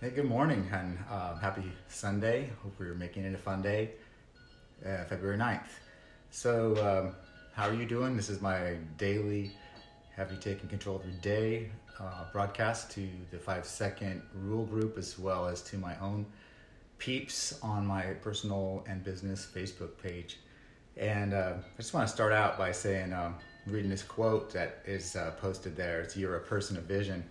Hey, good morning and happy Sunday. Hope you're making it a fun day, February 9th. How are you doing? This is my daily Have You Taken Control of Your Day broadcast to the 5 second rule group as well as to my own peeps on my personal and business Facebook page. And I just want to start out by saying, reading this quote that is posted there. It's "You're a person of vision.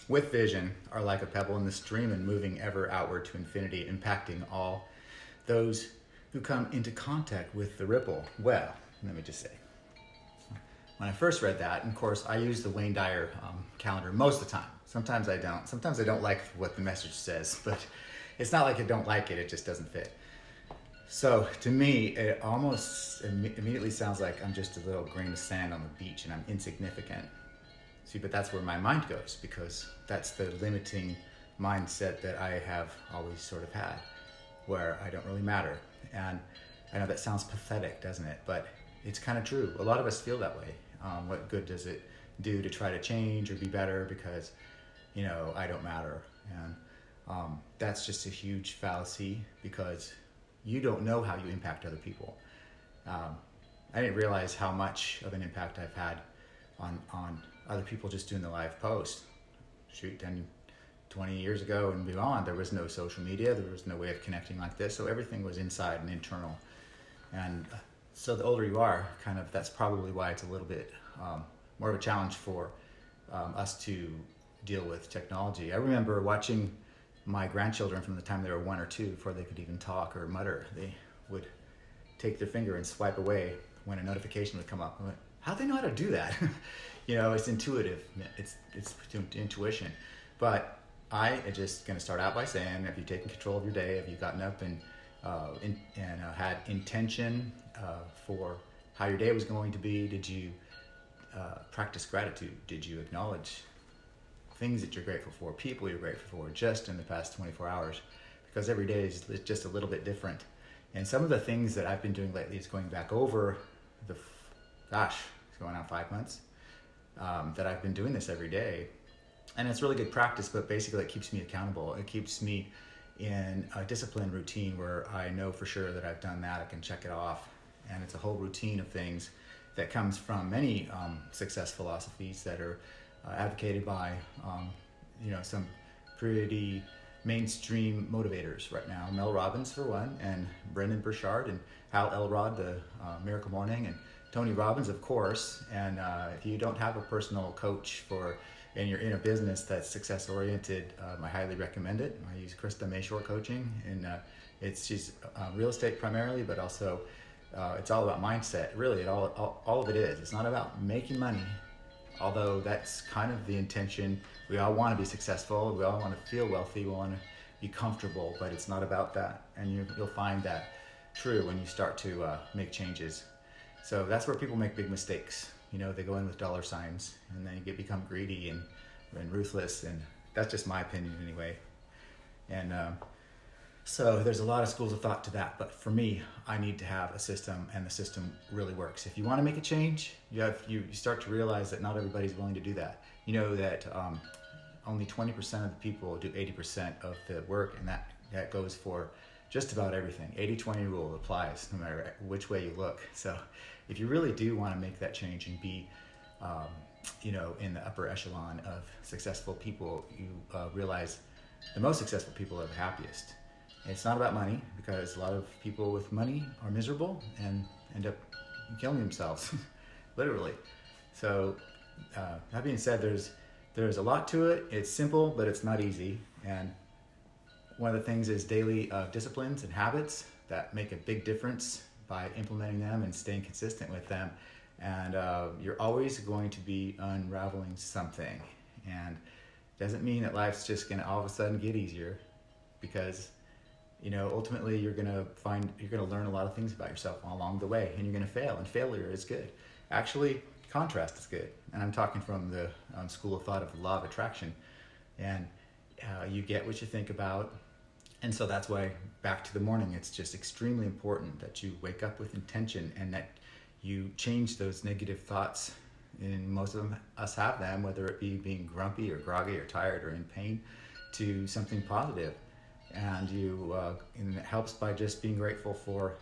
With vision are like a pebble in the stream and moving ever outward to infinity, impacting all those who come into contact with the ripple." Well, let me just say, when I first read that, and of course I use the Wayne Dyer calendar most of the time. Sometimes I don't. Sometimes I don't like what the message says, but it's not like I don't like it, it just doesn't fit. So to me, it almost immediately sounds like I'm just a little grain of sand on the beach and I'm insignificant. See, but that's where my mind goes, because that's the limiting mindset that I have always sort of had, where I don't really matter. And I know that sounds pathetic, doesn't it? But it's kind of true. A lot of us feel that way. What good does it do to try to change or be better because, I don't matter? And that's just a huge fallacy, because you don't know how you impact other people. I didn't realize how much of an impact I've had on other people just doing the live post. Shoot, 10, 20 years ago and beyond, there was no social media, there was no way of connecting like this, so everything was inside and internal. And so the older you are, that's probably why it's a little bit more of a challenge for us to deal with technology. I remember watching my grandchildren from the time they were 1 or 2, before they could even talk or mutter. They would take their finger and swipe away when a notification would come up. I went, how'd they know how to do that? It's intuitive. It's intuition. But I am just going to start out by saying, have you taken control of your day? Have you gotten up and had intention for how your day was going to be? Did you practice gratitude? Did you acknowledge things that you're grateful for, people you're grateful for, just in the past 24 hours? Because every day is just a little bit different. And some of the things that I've been doing lately is going back over it's going on 5 months that I've been doing this every day. And it's really good practice, but basically it keeps me accountable. It keeps me in a disciplined routine where I know for sure that I've done that. I can check it off. And it's a whole routine of things that comes from many success philosophies that are advocated by some pretty mainstream motivators right now. Mel Robbins for one, and Brendon Burchard, and Hal Elrod, the Miracle Morning, and Tony Robbins, of course. And if you don't have a personal coach and you're in a business that's success oriented, I highly recommend it. I use Krista Mayshore Coaching, and she's real estate primarily, but also it's all about mindset. Really, all of it is. It's not about making money, although that's kind of the intention. We all want to be successful. We all want to feel wealthy. We want to be comfortable, but it's not about that. And you'll find that true when you start to make changes. So that's where people make big mistakes. They go in with dollar signs and then you become greedy and ruthless. And that's just my opinion anyway. And so there's a lot of schools of thought to that. But for me, I need to have a system, and the system really works. If you want to make a change, you start to realize that not everybody's willing to do that. That only 20% of the people do 80% of the work, and that goes for just about everything. 80-20 rule applies no matter which way you look. So if you really do want to make that change and be in the upper echelon of successful people, you realize the most successful people are the happiest. It's not about money, because a lot of people with money are miserable and end up killing themselves, literally. So that being said, there's a lot to it. It's simple, but it's not easy. And one of the things is daily disciplines and habits that make a big difference by implementing them and staying consistent with them. And you're always going to be unraveling something. And it doesn't mean that life's just going to all of a sudden get easier, because ultimately you're going to learn a lot of things about yourself along the way, and you're going to fail, and failure is good. Actually, contrast is good. And I'm talking from the school of thought of the law of attraction. And you get what you think about. And so that's why, back to the morning, it's just extremely important that you wake up with intention and that you change those negative thoughts. And most of us have them, whether it be being grumpy or groggy or tired or in pain. to something positive. And and it helps by just being grateful for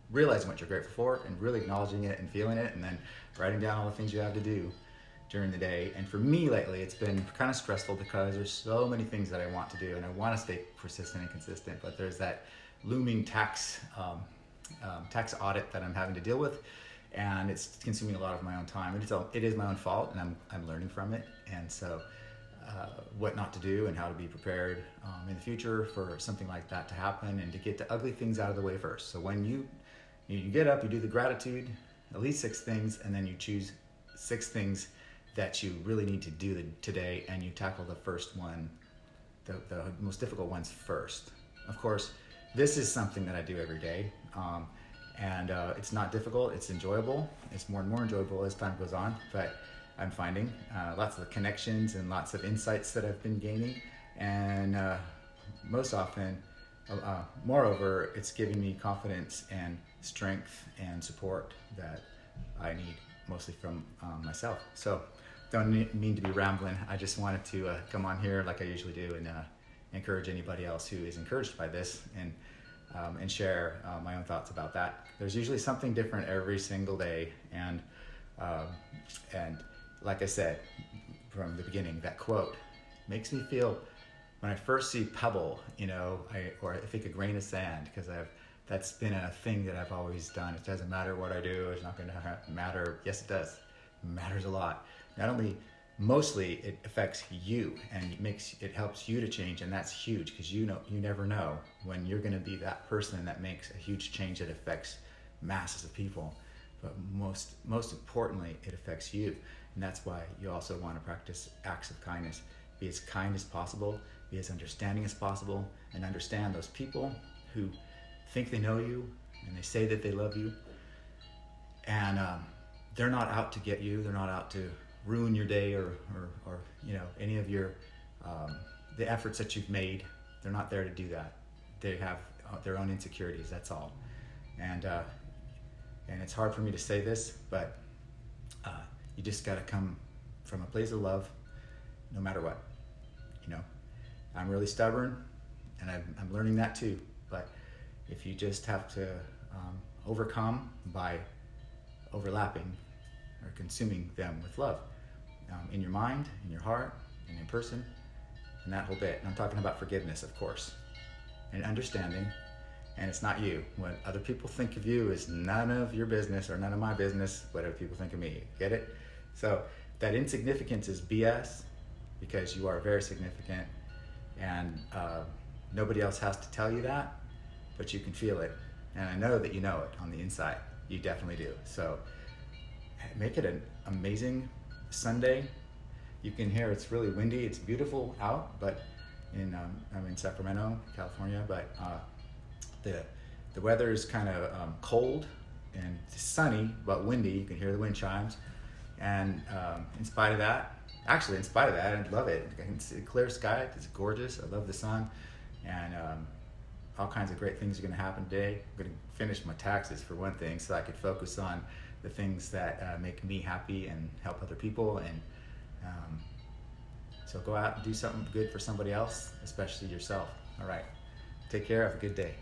realizing what you're grateful for and really acknowledging it and feeling it, and then writing down all the things you have to do during the day. And for me lately, it's been kind of stressful because there's so many things that I want to do, and I want to stay persistent and consistent, but there's that looming tax audit that I'm having to deal with, and it's consuming a lot of my own time. And it is my own fault, and I'm learning from it. And so what not to do and how to be prepared in the future for something like that to happen, and to get the ugly things out of the way first. So when you get up, you do the gratitude, at least 6 things, and then you choose 6 things that you really need to do today, and you tackle the first one, the most difficult ones first. Of course, this is something that I do every day, and it's not difficult, it's enjoyable. It's more and more enjoyable as time goes on, but I'm finding lots of connections and lots of insights that I've been gaining, and most often, moreover, it's giving me confidence and strength and support that I need, mostly from myself. So don't mean to be rambling. I just wanted to come on here like I usually do, and encourage anybody else who is encouraged by this, and share my own thoughts about that. There's usually something different every single day, and like I said from the beginning, that quote makes me feel, when I first see pebble, or I think a grain of sand, because that's been a thing that I've always done. It doesn't matter what I do, it's not going to matter. Yes, it does. It matters a lot. Not only, mostly it affects you, and it helps you to change, and that's huge, because you never know when you're going to be that person that makes a huge change that affects masses of people. But most importantly, it affects you, and that's why you also want to practice acts of kindness. Be as kind as possible, be as understanding as possible, and understand those people who think they know you and they say that they love you, and they're not out to get you. They're not out to ruin your day or any of your the efforts that you've made. They're not there to do that. They have their own insecurities. That's all. And it's hard for me to say this, but you just got to come from a place of love, no matter what. I'm really stubborn, and I'm learning that too. But if you just have to overcome by overlapping or consuming them with love, in your mind, in your heart, and in person, and that whole bit. And I'm talking about forgiveness, of course, and understanding. And it's not you. What other people think of you is none of your business, or none of my business what other people think of me. Get it? So that insignificance is BS, because you are very significant, and nobody else has to tell you that, but you can feel it. And I know that you know it on the inside. You definitely do. So make it an amazing Sunday. You can hear it's really windy. It's beautiful out, but I'm in Sacramento, California, but the weather is kind of cold and sunny, but windy. You can hear the wind chimes, and in spite of that, I love it. It's a clear sky. It's gorgeous. I love the sun, and all kinds of great things are going to happen today. I'm going to finish my taxes, for one thing, so I could focus on the things that make me happy and help other people. And so go out and do something good for somebody else, especially yourself. All right. Take care. Have a good day.